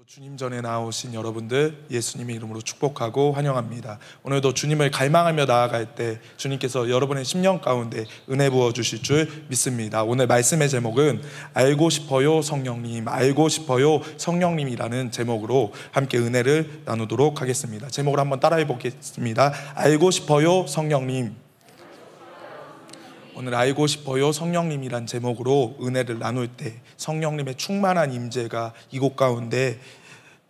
주님 전에 나오신 여러분들 예수님의 이름으로 축복하고 환영합니다. 오늘도 주님을 갈망하며 나아갈 때 주님께서 여러분의 심령 가운데 은혜 부어주실 줄 믿습니다. 오늘 말씀의 제목은 알고 싶어요 성령님, 알고 싶어요 성령님이라는 제목으로 함께 은혜를 나누도록 하겠습니다. 제목을 한번 따라해 보겠습니다. 알고 싶어요 성령님. 오늘 알고 싶어요 성령님이란 제목으로 은혜를 나눌 때 성령님의 충만한 임재가 이곳 가운데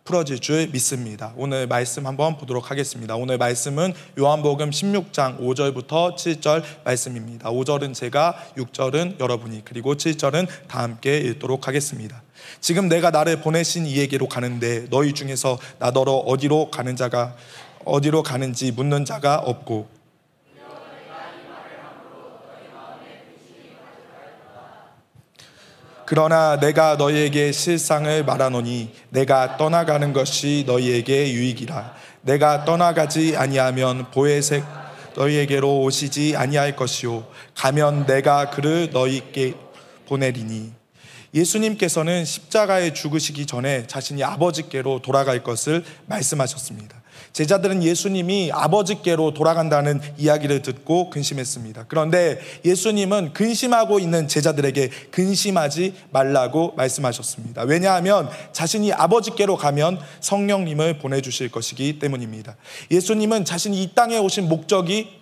풀어질 줄 믿습니다. 오늘 말씀 한번 보도록 하겠습니다. 오늘 말씀은 요한복음 16장 5절부터 7절 말씀입니다. 5절은 제가, 6절은 여러분이, 그리고 7절은 다 함께 읽도록 하겠습니다. 지금 내가 나를 보내신 이에게로 가는데 너희 중에서 나더러 어디로 가는지 묻는 자가 없고 그러나 내가 너희에게 실상을 말하노니 내가 떠나가는 것이 너희에게 유익이라. 내가 떠나가지 아니하면 보혜색 너희에게로 오시지 아니할 것이요 가면 내가 그를 너희께 보내리니. 예수님께서는 십자가에 죽으시기 전에 자신이 아버지께로 돌아갈 것을 말씀하셨습니다. 제자들은 예수님이 아버지께로 돌아간다는 이야기를 듣고 근심했습니다. 그런데 예수님은 근심하고 있는 제자들에게 근심하지 말라고 말씀하셨습니다. 왜냐하면 자신이 아버지께로 가면 성령님을 보내주실 것이기 때문입니다. 예수님은 자신이 이 땅에 오신 목적이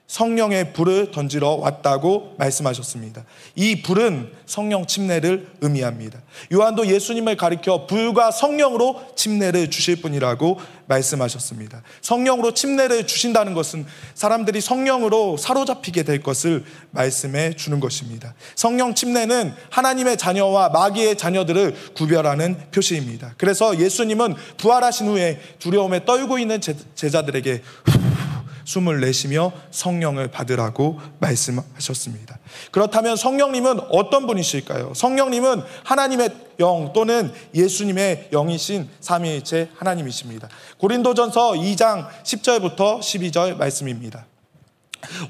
성령의 불을 던지러 왔다고 말씀하셨습니다. 이 불은 성령 침례를 의미합니다. 요한도 예수님을 가리켜 불과 성령으로 침례를 주실 분이라고 말씀하셨습니다. 성령으로 침례를 주신다는 것은 사람들이 성령으로 사로잡히게 될 것을 말씀해 주는 것입니다. 성령 침례는 하나님의 자녀와 마귀의 자녀들을 구별하는 표시입니다. 그래서 예수님은 부활하신 후에 두려움에 떨고 있는 제자들에게 숨을 내쉬며 성령을 받으라고 말씀하셨습니다. 그렇다면 성령님은 어떤 분이실까요? 성령님은 하나님의 영 또는 예수님의 영이신 삼위일체 하나님이십니다. 고린도전서 2장 10절부터 12절 말씀입니다.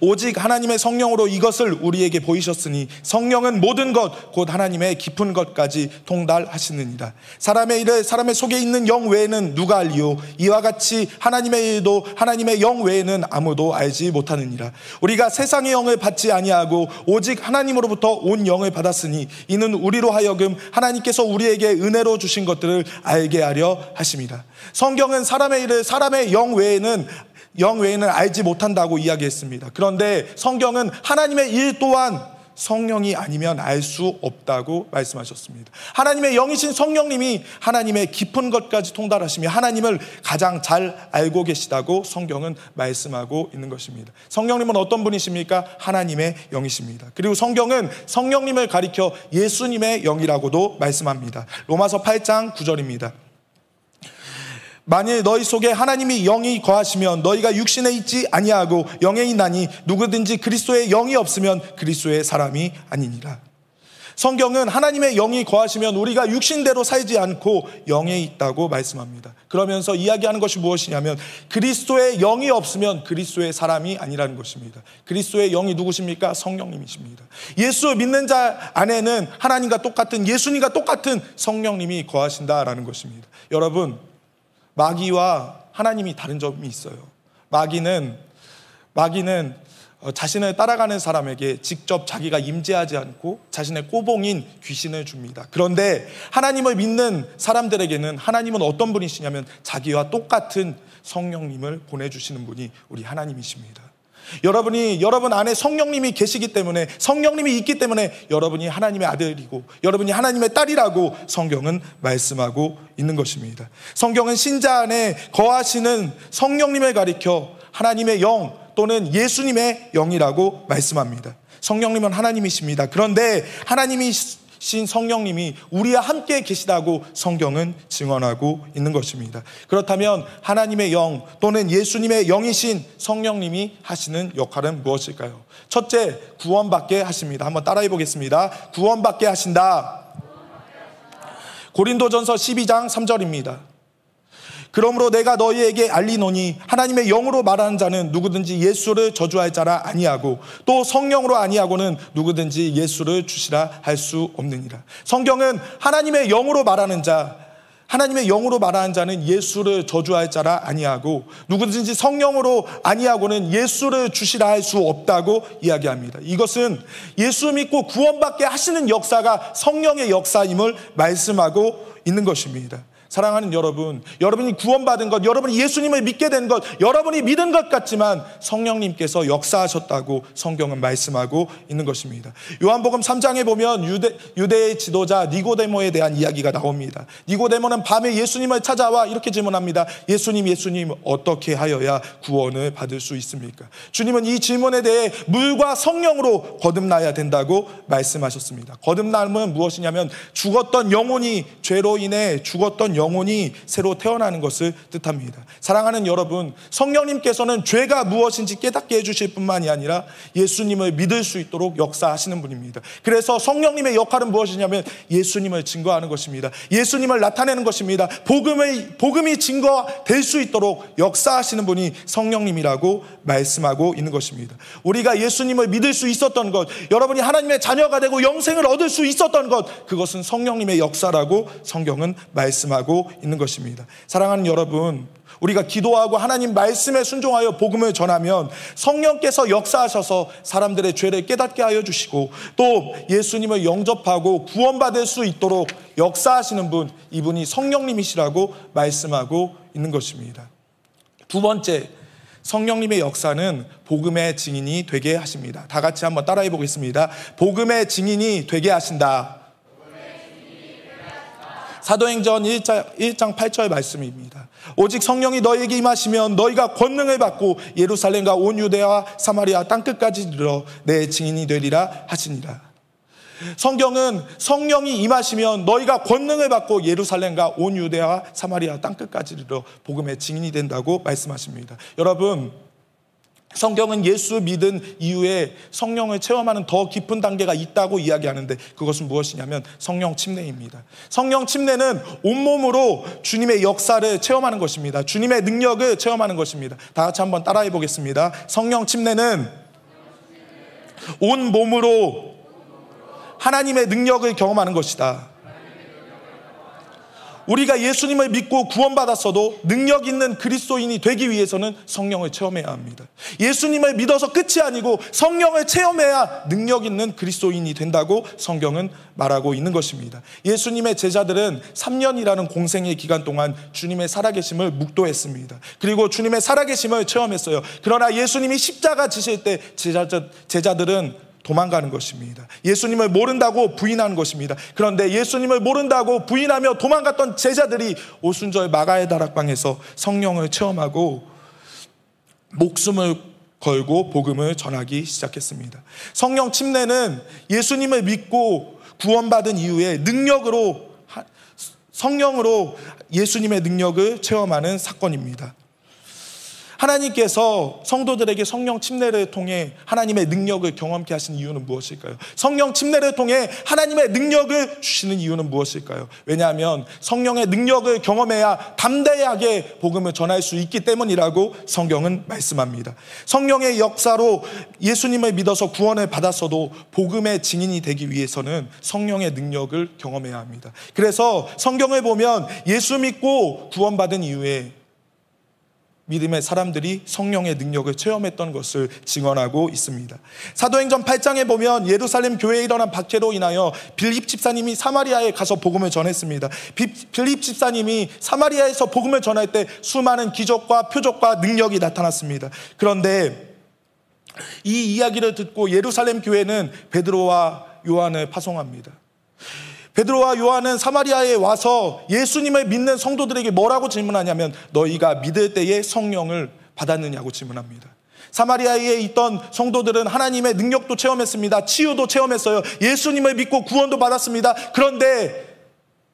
오직 하나님의 성령으로 이것을 우리에게 보이셨으니 성령은 모든 것 곧 하나님의 깊은 것까지 통달하시느니라. 사람의 일을 사람의 속에 있는 영 외에는 누가 알리요? 이와 같이 하나님의 일도 하나님의 영 외에는 아무도 알지 못하느니라. 우리가 세상의 영을 받지 아니하고 오직 하나님으로부터 온 영을 받았으니 이는 우리로 하여금 하나님께서 우리에게 은혜로 주신 것들을 알게 하려 하심이라. 성경은 사람의 일을 사람의 영 외에는 알지 못한다고 이야기했습니다. 그런데 성경은 하나님의 일 또한 성령이 아니면 알 수 없다고 말씀하셨습니다. 하나님의 영이신 성령님이 하나님의 깊은 것까지 통달하시며 하나님을 가장 잘 알고 계시다고 성경은 말씀하고 있는 것입니다. 성령님은 어떤 분이십니까? 하나님의 영이십니다. 그리고 성경은 성령님을 가리켜 예수님의 영이라고도 말씀합니다. 로마서 8장 9절입니다. 만일 너희 속에 하나님이 영이 거하시면 너희가 육신에 있지 아니하고 영에 있나니 누구든지 그리스도의 영이 없으면 그리스도의 사람이 아니니라. 성경은 하나님의 영이 거하시면 우리가 육신대로 살지 않고 영에 있다고 말씀합니다. 그러면서 이야기하는 것이 무엇이냐면 그리스도의 영이 없으면 그리스도의 사람이 아니라는 것입니다. 그리스도의 영이 누구십니까? 성령님이십니다. 예수 믿는 자 안에는 하나님과 똑같은, 예수님과 똑같은 성령님이 거하신다라는 것입니다. 여러분, 마귀와 하나님이 다른 점이 있어요. 마귀는 자신을 따라가는 사람에게 직접 자기가 임재하지 않고 자신의 꼬봉인 귀신을 줍니다. 그런데 하나님을 믿는 사람들에게는 하나님은 어떤 분이시냐면 자기와 똑같은 성령님을 보내주시는 분이 우리 하나님이십니다. 여러분 안에 성령님이 계시기 때문에, 성령님이 있기 때문에 여러분이 하나님의 아들이고 여러분이 하나님의 딸이라고 성경은 말씀하고 있는 것입니다. 성경은 신자 안에 거하시는 성령님을 가리켜 하나님의 영 또는 예수님의 영이라고 말씀합니다. 성령님은 하나님이십니다. 그런데 하나님이신 성령님이 우리와 함께 계시다고 성경은 증언하고 있는 것입니다. 그렇다면 하나님의 영 또는 예수님의 영이신 성령님이 하시는 역할은 무엇일까요? 첫째, 구원받게 하십니다. 한번 따라해 보겠습니다. 구원받게 하신다. 고린도전서 12장 3절입니다. 그러므로 내가 너희에게 알리노니 하나님의 영으로 말하는 자는 누구든지 예수를 저주할 자라 아니하고 또 성령으로 아니하고는 누구든지 예수를 주시라 할 수 없느니라. 성경은 하나님의 영으로 말하는 자, 하나님의 영으로 말하는 자는 예수를 저주할 자라 아니하고 누구든지 성령으로 아니하고는 예수를 주시라 할 수 없다고 이야기합니다. 이것은 예수 믿고 구원받게 하시는 역사가 성령의 역사임을 말씀하고 있는 것입니다. 사랑하는 여러분, 여러분이 구원받은 것, 여러분이 예수님을 믿게 된 것, 여러분이 믿은 것 같지만 성령님께서 역사하셨다고 성경은 말씀하고 있는 것입니다. 요한복음 3장에 보면 유대의 지도자 니고데모에 대한 이야기가 나옵니다. 니고데모는 밤에 예수님을 찾아와 이렇게 질문합니다. 예수님, 어떻게 하여야 구원을 받을 수 있습니까? 주님은 이 질문에 대해 물과 성령으로 거듭나야 된다고 말씀하셨습니다. 거듭남은 무엇이냐면 죽었던 영혼이, 죄로 인해 죽었던 영혼이 새로 태어나는 것을 뜻합니다. 사랑하는 여러분, 성령님께서는 죄가 무엇인지 깨닫게 해주실 뿐만이 아니라 예수님을 믿을 수 있도록 역사하시는 분입니다. 그래서 성령님의 역할은 무엇이냐면 예수님을 증거하는 것입니다. 예수님을 나타내는 것입니다. 복음이 증거될 수 있도록 역사하시는 분이 성령님이라고 말씀하고 있는 것입니다. 우리가 예수님을 믿을 수 있었던 것, 여러분이 하나님의 자녀가 되고 영생을 얻을 수 있었던 것, 그것은 성령님의 역사라고 성경은 말씀하고 있는 것입니다. 사랑하는 여러분, 우리가 기도하고 하나님 말씀에 순종하여 복음을 전하면 성령께서 역사하셔서 사람들의 죄를 깨닫게 하여 주시고 또 예수님을 영접하고 구원받을 수 있도록 역사하시는 분, 이분이 성령님이시라고 말씀하고 있는 것입니다. 두 번째, 성령님의 역사는 복음의 증인이 되게 하십니다. 다 같이 한번 따라해 보겠습니다. 복음의 증인이 되게 하신다. 사도행전 1장 8절 말씀입니다. 오직 성령이 너희에게 임하시면 너희가 권능을 받고 예루살렘과 온 유대와 사마리아 땅끝까지 이르러 내 증인이 되리라 하시니라. 성경은 성령이 임하시면 너희가 권능을 받고 예루살렘과 온 유대와 사마리아 땅끝까지 이르러 복음의 증인이 된다고 말씀하십니다. 여러분, 성경은 예수 믿은 이후에 성령을 체험하는 더 깊은 단계가 있다고 이야기하는데 그것은 무엇이냐면 성령 침례입니다. 성령 침례는 온몸으로 주님의 역사를 체험하는 것입니다. 주님의 능력을 체험하는 것입니다. 다 같이 한번 따라해 보겠습니다. 성령 침례는 온 몸으로 하나님의 능력을 경험하는 것이다. 우리가 예수님을 믿고 구원받았어도 능력 있는 그리스도인이 되기 위해서는 성령을 체험해야 합니다. 예수님을 믿어서 끝이 아니고 성령을 체험해야 능력 있는 그리스도인이 된다고 성경은 말하고 있는 것입니다. 예수님의 제자들은 3년이라는 공생의 기간 동안 주님의 살아계심을 묵도했습니다. 그리고 주님의 살아계심을 체험했어요. 그러나 예수님이 십자가 지실 때 제자들은 도망가는 것입니다. 예수님을 모른다고 부인하는 것입니다. 그런데 예수님을 모른다고 부인하며 도망갔던 제자들이 오순절 마가의 다락방에서 성령을 체험하고 목숨을 걸고 복음을 전하기 시작했습니다. 성령 침례는 예수님을 믿고 구원받은 이후에 성령으로 예수님의 능력을 체험하는 사건입니다. 하나님께서 성도들에게 성령 침례를 통해 하나님의 능력을 경험케 하신 이유는 무엇일까요? 성령 침례를 통해 하나님의 능력을 주시는 이유는 무엇일까요? 왜냐하면 성령의 능력을 경험해야 담대하게 복음을 전할 수 있기 때문이라고 성경은 말씀합니다. 성령의 역사로 예수님을 믿어서 구원을 받았어도 복음의 증인이 되기 위해서는 성령의 능력을 경험해야 합니다. 그래서 성경을 보면 예수 믿고 구원받은 이후에 믿음의 사람들이 성령의 능력을 체험했던 것을 증언하고 있습니다. 사도행전 8장에 보면 예루살렘 교회에 일어난 박해로 인하여 빌립 집사님이 사마리아에 가서 복음을 전했습니다. 빌립 집사님이 사마리아에서 복음을 전할 때 수많은 기적과 표적과 능력이 나타났습니다. 그런데 이 이야기를 듣고 예루살렘 교회는 베드로와 요한을 파송합니다. 베드로와 요한은 사마리아에 와서 예수님을 믿는 성도들에게 뭐라고 질문하냐면 너희가 믿을 때에 성령을 받았느냐고 질문합니다. 사마리아에 있던 성도들은 하나님의 능력도 체험했습니다. 치유도 체험했어요. 예수님을 믿고 구원도 받았습니다. 그런데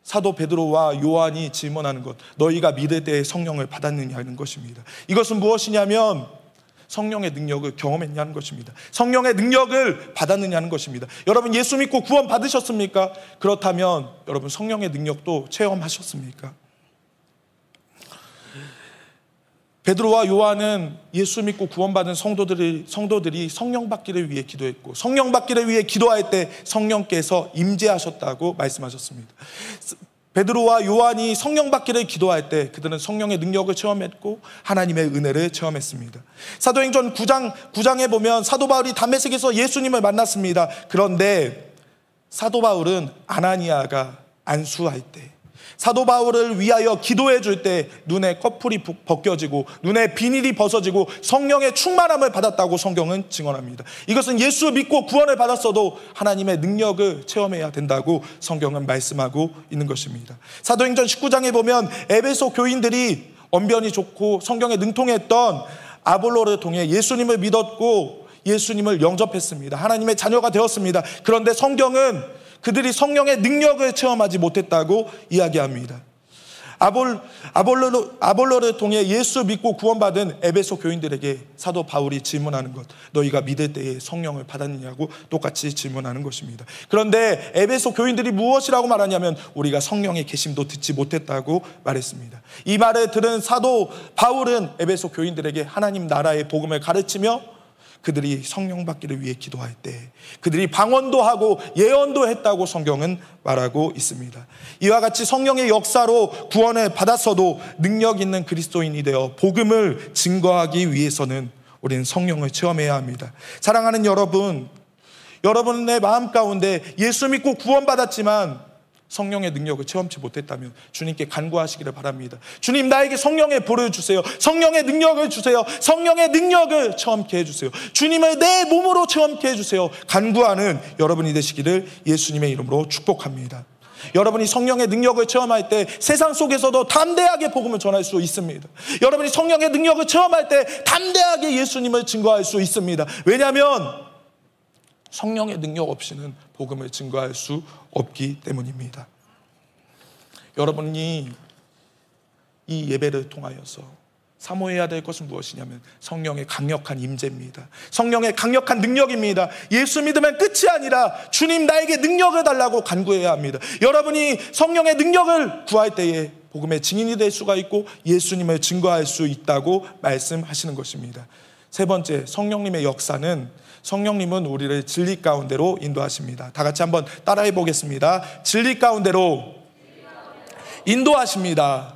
사도 베드로와 요한이 질문하는 것, 너희가 믿을 때에 성령을 받았느냐는 것입니다. 이것은 무엇이냐면 성령의 능력을 경험했냐는 것입니다. 성령의 능력을 받았느냐는 것입니다. 여러분 예수 믿고 구원 받으셨습니까? 그렇다면 여러분 성령의 능력도 체험하셨습니까? 베드로와 요한은 예수 믿고 구원받은 성도들이 성령 받기를 위해 기도했고 성령 받기를 위해 기도할 때 성령께서 임재하셨다고 말씀하셨습니다. 베드로와 요한이 성령 받기를 기도할 때 그들은 성령의 능력을 체험했고 하나님의 은혜를 체험했습니다. 사도행전 9장에 보면 사도 바울이 다메섹에서 예수님을 만났습니다. 그런데 사도 바울은 아나니아가 안수할 때, 사도 바울을 위하여 기도해 줄 때 눈에 커플이 벗겨지고 눈에 비닐이 벗어지고 성령의 충만함을 받았다고 성경은 증언합니다. 이것은 예수 믿고 구원을 받았어도 하나님의 능력을 체험해야 된다고 성경은 말씀하고 있는 것입니다. 사도행전 19장에 보면 에베소 교인들이 언변이 좋고 성경에 능통했던 아볼로를 통해 예수님을 믿었고 예수님을 영접했습니다. 하나님의 자녀가 되었습니다. 그런데 성경은 그들이 성령의 능력을 체험하지 못했다고 이야기합니다. 아볼로를 통해 예수 믿고 구원받은 에베소 교인들에게 사도 바울이 질문하는 것, 너희가 믿을 때에 성령을 받았느냐고 똑같이 질문하는 것입니다. 그런데 에베소 교인들이 무엇이라고 말하냐면 우리가 성령의 계심도 듣지 못했다고 말했습니다. 이 말을 들은 사도 바울은 에베소 교인들에게 하나님 나라의 복음을 가르치며 그들이 성령 받기를 위해 기도할 때 그들이 방언도 하고 예언도 했다고 성경은 말하고 있습니다. 이와 같이 성령의 역사로 구원을 받았어도 능력 있는 그리스도인이 되어 복음을 증거하기 위해서는 우리는 성령을 체험해야 합니다. 사랑하는 여러분, 여러분의 마음 가운데 예수 믿고 구원받았지만 성령의 능력을 체험치 못했다면 주님께 간구하시기를 바랍니다. 주님, 나에게 성령의 불을 주세요. 성령의 능력을 주세요. 성령의 능력을 체험케 해주세요. 주님을 내 몸으로 체험케 해주세요. 간구하는 여러분이 되시기를 예수님의 이름으로 축복합니다. 여러분이 성령의 능력을 체험할 때 세상 속에서도 담대하게 복음을 전할 수 있습니다. 여러분이 성령의 능력을 체험할 때 담대하게 예수님을 증거할 수 있습니다. 왜냐하면 성령의 능력 없이는 복음을 증거할 수 없기 때문입니다. 여러분이 이 예배를 통하여서 사모해야 될 것은 무엇이냐면 성령의 강력한 임재입니다. 성령의 강력한 능력입니다. 예수 믿으면 끝이 아니라 주님 나에게 능력을 달라고 간구해야 합니다. 여러분이 성령의 능력을 구할 때에 복음의 증인이 될 수가 있고 예수님을 증거할 수 있다고 말씀하시는 것입니다. 세 번째, 성령님의 역사는 성령님은 우리를 진리 가운데로 인도하십니다. 다 같이 한번 따라해 보겠습니다. 진리 가운데로 인도하십니다.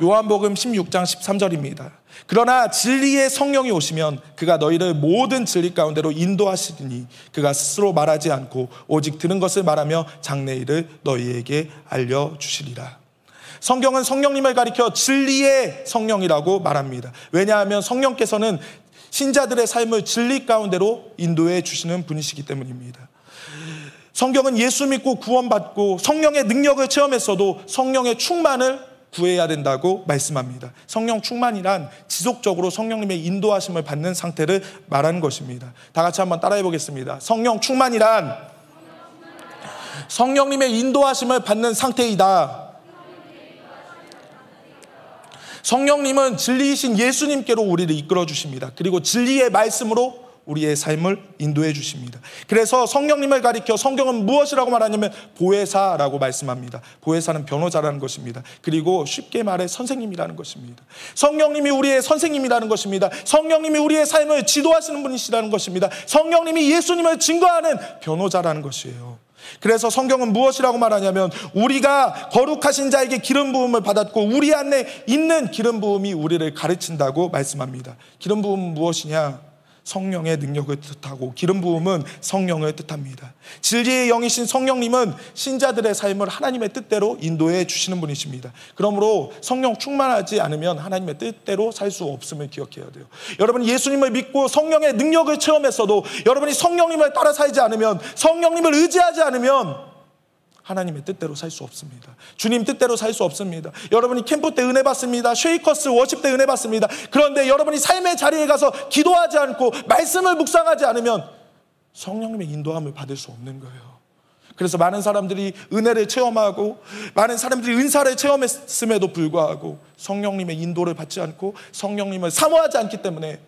요한복음 16장 13절입니다. 그러나 진리의 성령이 오시면 그가 너희를 모든 진리 가운데로 인도하시리니 그가 스스로 말하지 않고 오직 들은 것을 말하며 장래일을 너희에게 알려주시리라. 성경은 성령님을 가리켜 진리의 성령이라고 말합니다. 왜냐하면 성령께서는 신자들의 삶을 진리 가운데로 인도해 주시는 분이시기 때문입니다. 성경은 예수 믿고 구원받고 성령의 능력을 체험했어도 성령의 충만을 구해야 된다고 말씀합니다. 성령 충만이란 지속적으로 성령님의 인도하심을 받는 상태를 말하는 것입니다. 다 같이 한번 따라해 보겠습니다. 성령 충만이란 성령님의 인도하심을 받는 상태이다. 성령님은 진리이신 예수님께로 우리를 이끌어 주십니다. 그리고 진리의 말씀으로 우리의 삶을 인도해 주십니다. 그래서 성령님을 가리켜 성경은 무엇이라고 말하냐면 보혜사라고 말씀합니다. 보혜사는 변호자라는 것입니다. 그리고 쉽게 말해 선생님이라는 것입니다. 성령님이 우리의 선생님이라는 것입니다. 성령님이 우리의 삶을 지도하시는 분이시라는 것입니다. 성령님이 예수님을 증거하는 변호자라는 것이에요. 그래서 성경은 무엇이라고 말하냐면 우리가 거룩하신 자에게 기름 부음을 받았고 우리 안에 있는 기름 부음이 우리를 가르친다고 말씀합니다. 기름 부음은 무엇이냐? 성령의 능력을 뜻하고 기름 부음은 성령을 뜻합니다. 진리의 영이신 성령님은 신자들의 삶을 하나님의 뜻대로 인도해 주시는 분이십니다. 그러므로 성령 충만하지 않으면 하나님의 뜻대로 살 수 없음을 기억해야 돼요. 여러분이 예수님을 믿고 성령의 능력을 체험했어도 여러분이 성령님을 따라 살지 않으면, 성령님을 의지하지 않으면 하나님의 뜻대로 살 수 없습니다. 주님 뜻대로 살 수 없습니다. 여러분이 캠프 때 은혜 받습니다. 쉐이커스 워십 때 은혜 받습니다. 그런데 여러분이 삶의 자리에 가서 기도하지 않고 말씀을 묵상하지 않으면 성령님의 인도함을 받을 수 없는 거예요. 그래서 많은 사람들이 은혜를 체험하고 많은 사람들이 은사를 체험했음에도 불구하고 성령님의 인도를 받지 않고 성령님을 사모하지 않기 때문에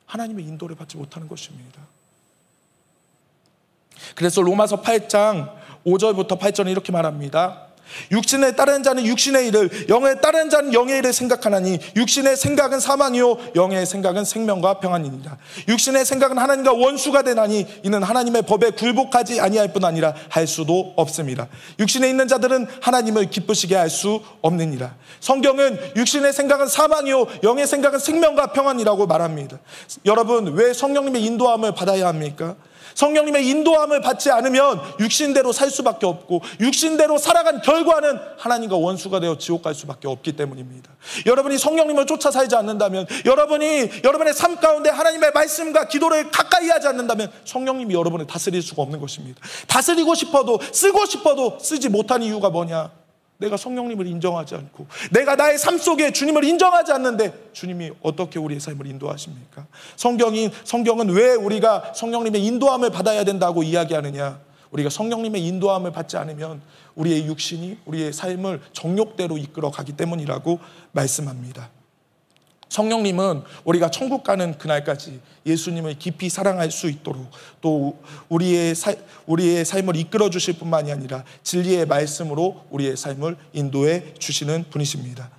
하나님의 인도를 받지 못하는 것입니다. 그래서 로마서 8장 5절부터 8절은 이렇게 말합니다. 육신에 따르는 자는 육신의 일을, 영에 따르는 자는 영의 일을 생각하나니 육신의 생각은 사망이요 영의 생각은 생명과 평안이니라. 육신의 생각은 하나님과 원수가 되나니 이는 하나님의 법에 굴복하지 아니할 뿐 아니라 할 수도 없습니다. 육신에 있는 자들은 하나님을 기쁘시게 할 수 없느니라. 성경은 육신의 생각은 사망이요 영의 생각은 생명과 평안이라고 말합니다. 여러분, 왜 성령님의 인도함을 받아야 합니까? 성령님의 인도함을 받지 않으면 육신대로 살 수밖에 없고, 육신대로 살아간 결과는 하나님과 원수가 되어 지옥 갈 수밖에 없기 때문입니다. 여러분이 성령님을 쫓아 살지 않는다면, 여러분의 삶 가운데 하나님의 말씀과 기도를 가까이 하지 않는다면 성령님이 여러분을 다스릴 수가 없는 것입니다. 다스리고 싶어도, 쓰고 싶어도 쓰지 못한 이유가 뭐냐? 내가 성령님을 인정하지 않고, 내가 나의 삶 속에 주님을 인정하지 않는데 주님이 어떻게 우리의 삶을 인도하십니까? 성경은 왜 우리가 성령님의 인도함을 받아야 된다고 이야기하느냐? 우리가 성령님의 인도함을 받지 않으면 우리의 육신이 우리의 삶을 정욕대로 이끌어 가기 때문이라고 말씀합니다. 성령님은 우리가 천국 가는 그날까지 예수님을 깊이 사랑할 수 있도록, 또 우리의 삶을 이끌어 주실 뿐만이 아니라 진리의 말씀으로 우리의 삶을 인도해 주시는 분이십니다.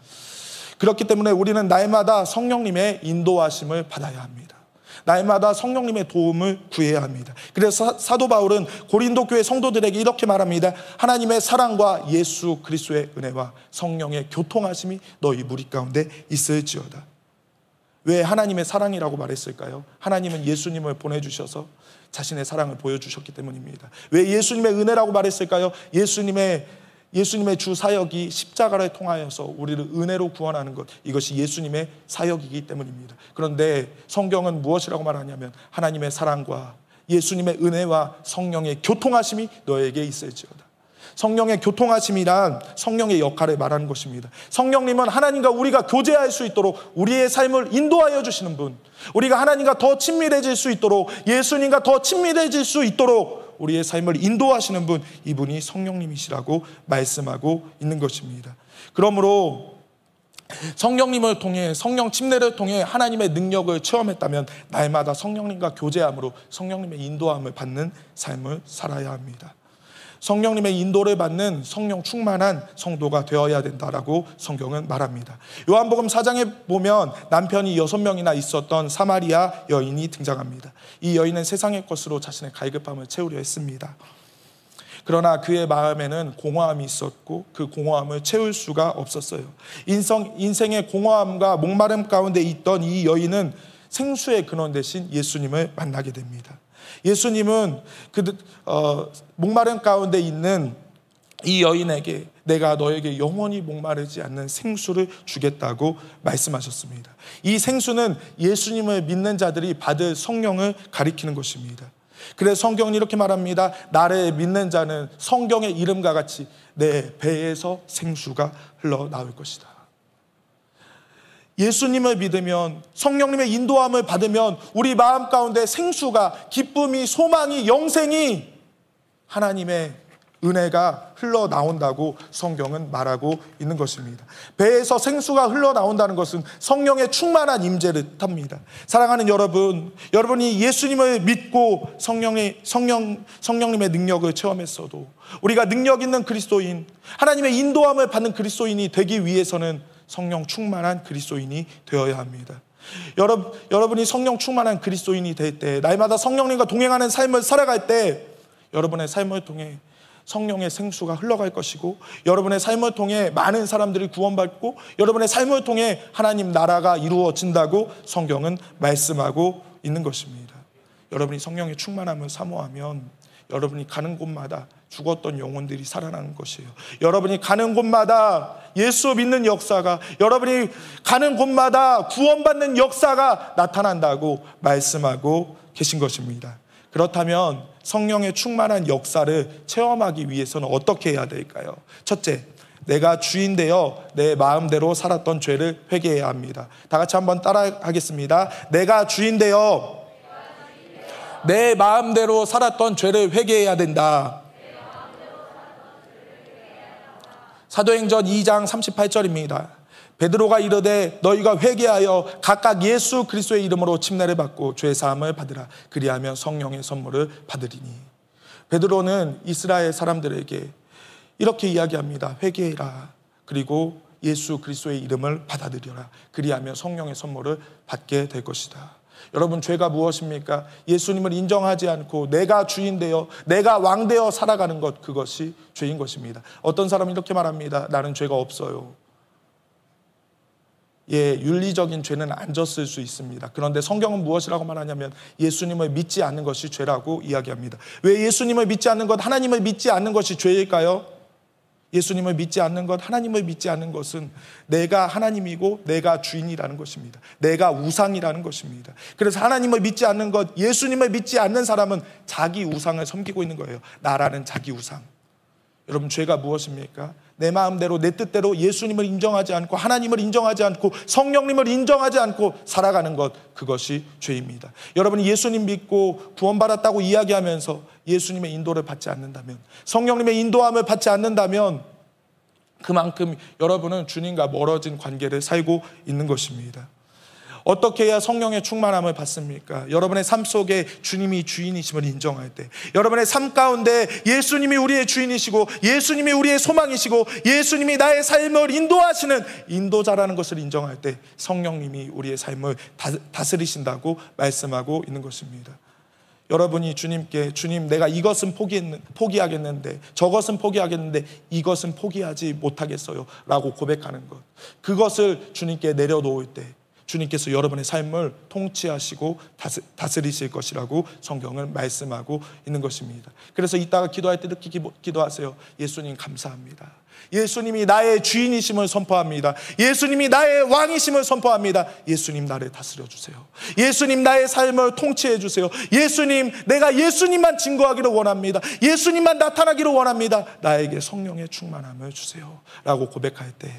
그렇기 때문에 우리는 날마다 성령님의 인도하심을 받아야 합니다. 날마다 성령님의 도움을 구해야 합니다. 그래서 사도 바울은 고린도 교회 성도들에게 이렇게 말합니다. 하나님의 사랑과 예수 그리스도의 은혜와 성령의 교통하심이 너희 무리 가운데 있을지어다. 왜 하나님의 사랑이라고 말했을까요? 하나님은 예수님을 보내주셔서 자신의 사랑을 보여주셨기 때문입니다. 왜 예수님의 은혜라고 말했을까요? 예수님의 주 사역이 십자가를 통하여서 우리를 은혜로 구원하는 것, 이것이 예수님의 사역이기 때문입니다. 그런데 성경은 무엇이라고 말하냐면 하나님의 사랑과 예수님의 은혜와 성령의 교통하심이 너에게 있을지어다. 성령의 교통하심이란 성령의 역할을 말하는 것입니다. 성령님은 하나님과 우리가 교제할 수 있도록 우리의 삶을 인도하여 주시는 분, 우리가 하나님과 더 친밀해질 수 있도록, 예수님과 더 친밀해질 수 있도록 우리의 삶을 인도하시는 분, 이분이 성령님이시라고 말씀하고 있는 것입니다. 그러므로 성령님을 통해, 성령 침례를 통해 하나님의 능력을 체험했다면 날마다 성령님과 교제함으로 성령님의 인도함을 받는 삶을 살아야 합니다. 성령님의 인도를 받는 성령 충만한 성도가 되어야 된다라고 성경은 말합니다. 요한복음 4장에 보면 남편이 6명이나 있었던 사마리아 여인이 등장합니다. 이 여인은 세상의 것으로 자신의 갈급함을 채우려 했습니다. 그러나 그의 마음에는 공허함이 있었고 그 공허함을 채울 수가 없었어요. 인생의 공허함과 목마름 가운데 있던 이 여인은 생수의 근원 대신 예수님을 만나게 됩니다. 예수님은 목마름 가운데 있는 이 여인에게 내가 너에게 영원히 목마르지 않는 생수를 주겠다고 말씀하셨습니다. 이 생수는 예수님을 믿는 자들이 받을 성령을 가리키는 것입니다. 그래서 성경은 이렇게 말합니다. 나를 믿는 자는 성경의 이름과 같이 내 배에서 생수가 흘러나올 것이다. 예수님을 믿으면, 성령님의 인도함을 받으면 우리 마음 가운데 생수가, 기쁨이, 소망이, 영생이, 하나님의 은혜가 흘러나온다고 성경은 말하고 있는 것입니다. 배에서 생수가 흘러나온다는 것은 성령의 충만한 임재를 뜻합니다. 사랑하는 여러분이 예수님을 믿고 성령님의 능력을 체험했어도, 우리가 능력 있는 그리스도인, 하나님의 인도함을 받는 그리스도인이 되기 위해서는 성령 충만한 그리스도인이 되어야 합니다. 여러분이 성령 충만한 그리스도인이 될 때, 날마다 성령님과 동행하는 삶을 살아갈 때 여러분의 삶을 통해 성령의 생수가 흘러갈 것이고, 여러분의 삶을 통해 많은 사람들이 구원받고, 여러분의 삶을 통해 하나님 나라가 이루어진다고 성경은 말씀하고 있는 것입니다. 여러분이 성령의 충만함을 사모하면 여러분이 가는 곳마다 죽었던 영혼들이 살아나는 것이에요. 여러분이 가는 곳마다 예수 믿는 역사가, 여러분이 가는 곳마다 구원받는 역사가 나타난다고 말씀하고 계신 것입니다. 그렇다면 성령의 충만한 역사를 체험하기 위해서는 어떻게 해야 될까요? 첫째, 내가 주인 되어 내 마음대로 살았던 죄를 회개해야 합니다. 다 같이 한번 따라하겠습니다. 내가 주인 되어 내 마음대로 살았던 죄를 회개해야 된다. 사도행전 2장 38절입니다. 베드로가 이르되 너희가 회개하여 각각 예수 그리스도의 이름으로 침례를 받고 죄 사함을 받으라. 그리하면 성령의 선물을 받으리니. 베드로는 이스라엘 사람들에게 이렇게 이야기합니다. 회개해라. 그리고 예수 그리스도의 이름을 받아들여라. 그리하면 성령의 선물을 받게 될 것이다. 여러분, 죄가 무엇입니까? 예수님을 인정하지 않고 내가 주인 되어 내가 왕 되어 살아가는 것, 그것이 죄인 것입니다. 어떤 사람은 이렇게 말합니다. 나는 죄가 없어요. 윤리적인 죄는 안 졌을 수 있습니다. 그런데 성경은 무엇이라고 말하냐면 예수님을 믿지 않는 것이 죄라고 이야기합니다. 왜 예수님을 믿지 않는 것, 하나님을 믿지 않는 것이 죄일까요? 예수님을 믿지 않는 것, 하나님을 믿지 않는 것은 내가 하나님이고 내가 주인이라는 것입니다. 내가 우상이라는 것입니다. 그래서 하나님을 믿지 않는 것, 예수님을 믿지 않는 사람은 자기 우상을 섬기고 있는 거예요. 나라는 자기 우상. 여러분, 죄가 무엇입니까? 내 마음대로 내 뜻대로 예수님을 인정하지 않고 하나님을 인정하지 않고 성령님을 인정하지 않고 살아가는 것, 그것이 죄입니다. 여러분이 예수님 믿고 구원받았다고 이야기하면서 예수님의 인도를 받지 않는다면, 성령님의 인도함을 받지 않는다면 그만큼 여러분은 주님과 멀어진 관계를 살고 있는 것입니다. 어떻게 해야 성령의 충만함을 받습니까? 여러분의 삶 속에 주님이 주인이심을 인정할 때, 여러분의 삶 가운데 예수님이 우리의 주인이시고 예수님이 우리의 소망이시고 예수님이 나의 삶을 인도하시는 인도자라는 것을 인정할 때 성령님이 우리의 삶을 다스리신다고 말씀하고 있는 것입니다. 여러분이 주님께, 주님, 내가 이것은 포기하겠는데 저것은 포기하겠는데 이것은 포기하지 못하겠어요 라고 고백하는 것, 그것을 주님께 내려놓을 때 주님께서 여러분의 삶을 통치하시고 다스리실 것이라고 성경은 말씀하고 있는 것입니다. 그래서 이따가 기도할 때 이렇게 기도하세요. 예수님 감사합니다. 예수님이 나의 주인이심을 선포합니다. 예수님이 나의 왕이심을 선포합니다. 예수님, 나를 다스려 주세요. 예수님, 나의 삶을 통치해 주세요. 예수님, 내가 예수님만 증거하기를 원합니다. 예수님만 나타나기를 원합니다. 나에게 성령의 충만함을 주세요 라고 고백할 때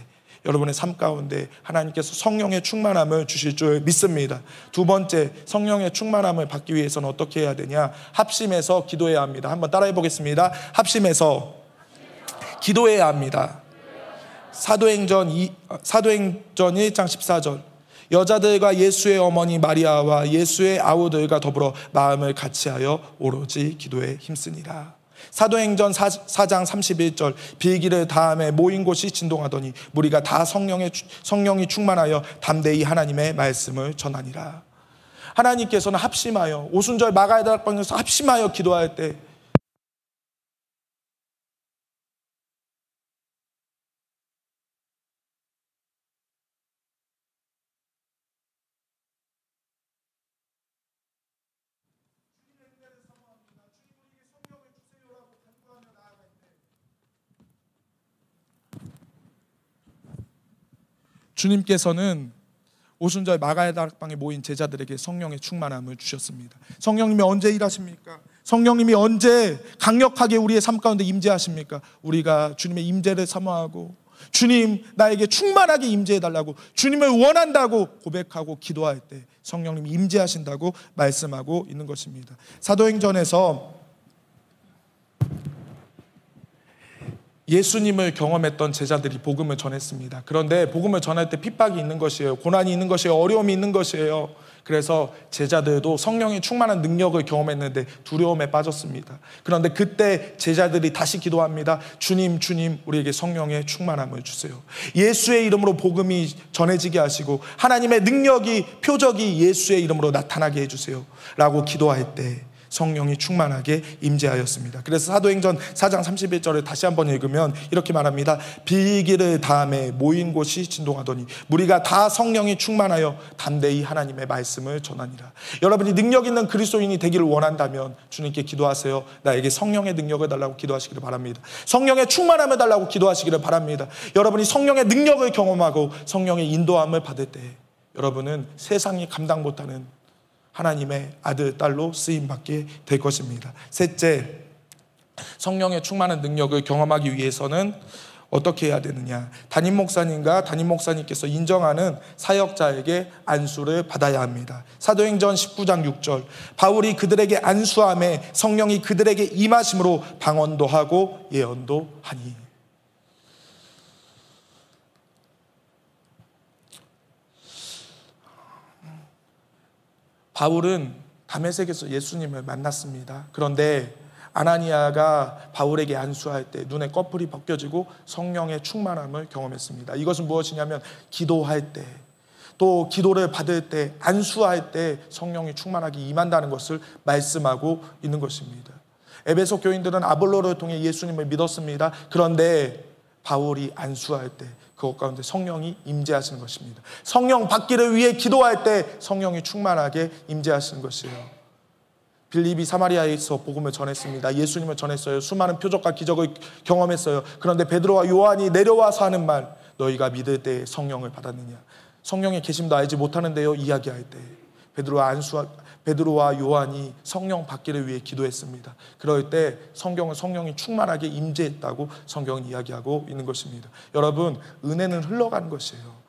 여러분의 삶 가운데 하나님께서 성령의 충만함을 주실 줄 믿습니다. 두 번째, 성령의 충만함을 받기 위해서는 어떻게 해야 되냐? 합심해서 기도해야 합니다. 한번 따라해 보겠습니다. 합심해서 기도해야 합니다. 사도행전 1장 14절, 여자들과 예수의 어머니 마리아와 예수의 아우들과 더불어 마음을 같이하여 오로지 기도에 힘쓰니라. 사도행전 4장 31절, 비기를 다함에 모인 곳이 진동하더니 무리가 다 성령이 충만하여 담대히 하나님의 말씀을 전하니라. 하나님께서는 합심하여, 오순절 마가의 다락방에서 합심하여 기도할 때 주님께서는 오순절 마가의 다락방에 모인 제자들에게 성령의 충만함을 주셨습니다. 성령님이 언제 일하십니까? 성령님이 언제 강력하게 우리의 삶 가운데 임재하십니까? 우리가 주님의 임재를 사모하고 주님, 나에게 충만하게 임재해달라고, 주님을 원한다고 고백하고 기도할 때 성령님이 임재하신다고 말씀하고 있는 것입니다. 사도행전에서 예수님을 경험했던 제자들이 복음을 전했습니다. 그런데 복음을 전할 때 핍박이 있는 것이에요. 고난이 있는 것이에요. 어려움이 있는 것이에요. 그래서 제자들도 성령의 충만한 능력을 경험했는데 두려움에 빠졌습니다. 그런데 그때 제자들이 다시 기도합니다. 주님, 주님, 우리에게 성령의 충만함을 주세요. 예수의 이름으로 복음이 전해지게 하시고 하나님의 능력이, 표적이 예수의 이름으로 나타나게 해주세요 라고 기도할 때 성령이 충만하게 임재하였습니다. 그래서 사도행전 4장 31절을 다시 한번 읽으면 이렇게 말합니다. 비기를 다함에 모인 곳이 진동하더니 무리가 다 성령이 충만하여 담대히 하나님의 말씀을 전하니라. 여러분이 능력 있는 그리스도인이 되기를 원한다면 주님께 기도하세요. 나에게 성령의 능력을 달라고 기도하시기를 바랍니다. 성령의 충만함을 달라고 기도하시기를 바랍니다. 여러분이 성령의 능력을 경험하고 성령의 인도함을 받을 때 여러분은 세상이 감당 못하는 하나님의 아들, 딸로 쓰임받게 될 것입니다. 셋째, 성령의 충만한 능력을 경험하기 위해서는 어떻게 해야 되느냐? 담임 목사님과 담임 목사님께서 인정하는 사역자에게 안수를 받아야 합니다. 사도행전 19장 6절, 바울이 그들에게 안수함에 성령이 그들에게 임하심으로 방언도 하고 예언도 하니. 바울은 다메섹에서 예수님을 만났습니다. 그런데 아나니아가 바울에게 안수할 때 눈에 꺼풀이 벗겨지고 성령의 충만함을 경험했습니다. 이것은 무엇이냐면 기도할 때, 또 기도를 받을 때, 안수할 때 성령이 충만하게 임한다는 것을 말씀하고 있는 것입니다. 에베소 교인들은 아볼로를 통해 예수님을 믿었습니다. 그런데 바울이 안수할 때 그것 가운데 성령이 임재하시는 것입니다. 성령 받기를 위해 기도할 때 성령이 충만하게 임재하시는 것이에요. 빌립이 사마리아에서 복음을 전했습니다. 예수님을 전했어요. 수많은 표적과 기적을 경험했어요. 그런데 베드로와 요한이 내려와서 하는 말, 너희가 믿을 때 성령을 받았느냐, 성령의 계심도 알지 못하는데요 이야기할 때 베드로와 요한이 성령 받기를 위해 기도했습니다. 그럴 때 성령이 충만하게 임재했다고 성경은 이야기하고 있는 것입니다. 여러분, 은혜는 흘러가는 것이에요.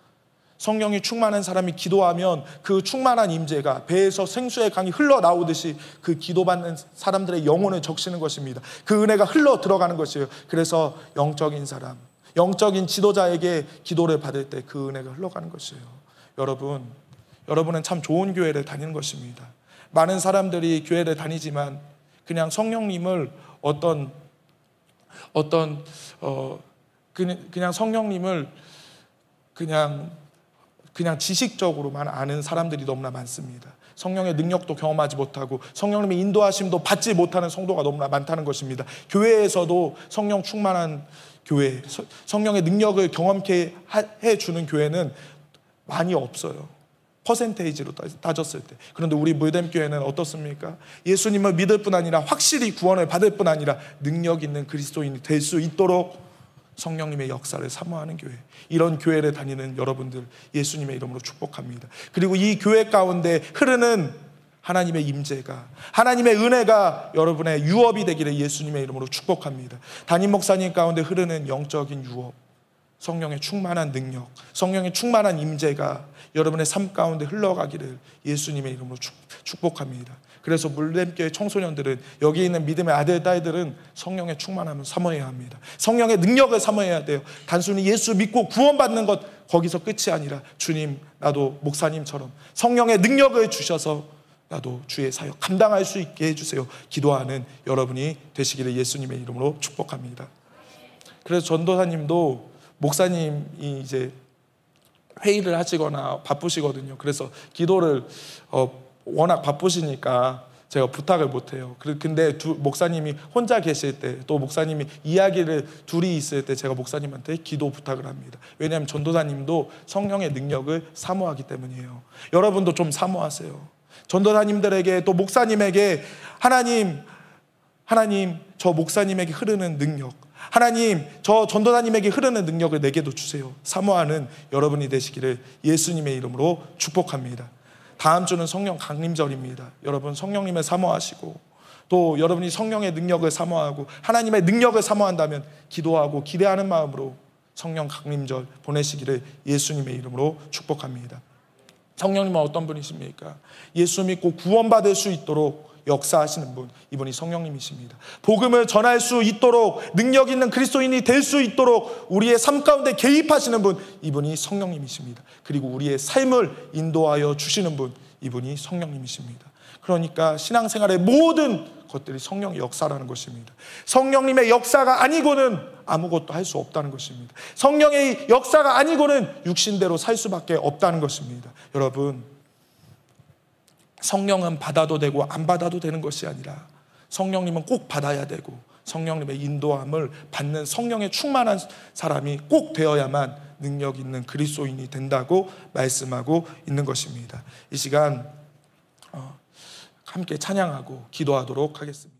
성령이 충만한 사람이 기도하면 그 충만한 임재가 배에서 생수의 강이 흘러나오듯이 그 기도받는 사람들의 영혼을 적시는 것입니다. 그 은혜가 흘러 들어가는 것이에요. 그래서 영적인 사람, 영적인 지도자에게 기도를 받을 때 그 은혜가 흘러가는 것이에요. 여러분은 참 좋은 교회를 다니는 것입니다. 많은 사람들이 교회를 다니지만 그냥 성령님을 그냥 성령님을 그냥 지식적으로만 아는 사람들이 너무나 많습니다. 성령의 능력도 경험하지 못하고 성령님의 인도하심도 받지 못하는 성도가 너무나 많다는 것입니다. 교회에서도 성령 충만한 교회, 성령의 능력을 경험케 해주는 교회는 많이 없어요. 퍼센테이지로 따졌을 때. 그런데 우리 물댐교회는 어떻습니까? 예수님을 믿을 뿐 아니라 확실히 구원을 받을 뿐 아니라 능력 있는 그리스도인이 될 수 있도록 성령님의 역사를 사모하는 교회, 이런 교회를 다니는 여러분들 예수님의 이름으로 축복합니다. 그리고 이 교회 가운데 흐르는 하나님의 임재가, 하나님의 은혜가 여러분의 유업이 되기를 예수님의 이름으로 축복합니다. 담임 목사님 가운데 흐르는 영적인 유업, 성령의 충만한 능력, 성령의 충만한 임재가 여러분의 삶 가운데 흘러가기를 예수님의 이름으로 축복합니다. 그래서 물댐교회 청소년들은, 여기 있는 믿음의 아들, 딸들은 성령의 충만함을 사모해야 합니다. 성령의 능력을 사모해야 돼요. 단순히 예수 믿고 구원받는 것, 거기서 끝이 아니라 주님, 나도 목사님처럼 성령의 능력을 주셔서 나도 주의 사역 감당할 수 있게 해주세요. 기도하는 여러분이 되시기를 예수님의 이름으로 축복합니다. 그래서 전도사님도 목사님이 이제 회의를 하시거나 바쁘시거든요. 그래서 기도를 워낙 바쁘시니까 제가 부탁을 못해요. 근데 목사님이 혼자 계실 때, 또 목사님이 이야기를 둘이 있을 때 제가 목사님한테 기도 부탁을 합니다. 왜냐하면 전도사님도 성령의 능력을 사모하기 때문이에요. 여러분도 좀 사모하세요. 전도사님들에게, 또 목사님에게 하나님 저 목사님에게 흐르는 능력, 하나님 저 전도사님에게 흐르는 능력을 내게도 주세요. 사모하는 여러분이 되시기를 예수님의 이름으로 축복합니다. 다음 주는 성령 강림절입니다. 여러분 성령님을 사모하시고, 또 여러분이 성령의 능력을 사모하고 하나님의 능력을 사모한다면 기도하고 기대하는 마음으로 성령 강림절 보내시기를 예수님의 이름으로 축복합니다. 성령님은 어떤 분이십니까? 예수 믿고 구원받을 수 있도록 역사하시는 분, 이분이 성령님이십니다. 복음을 전할 수 있도록, 능력 있는 그리스도인이 될 수 있도록 우리의 삶 가운데 개입하시는 분, 이분이 성령님이십니다. 그리고 우리의 삶을 인도하여 주시는 분, 이분이 성령님이십니다. 그러니까 신앙생활의 모든 것들이 성령의 역사라는 것입니다. 성령님의 역사가 아니고는 아무것도 할 수 없다는 것입니다. 성령의 역사가 아니고는 육신대로 살 수밖에 없다는 것입니다. 여러분, 성령은 받아도 되고 안 받아도 되는 것이 아니라 성령님은 꼭 받아야 되고 성령님의 인도함을 받는 성령의 충만한 사람이 꼭 되어야만 능력 있는 그리스도인이 된다고 말씀하고 있는 것입니다. 이 시간 함께 찬양하고 기도하도록 하겠습니다.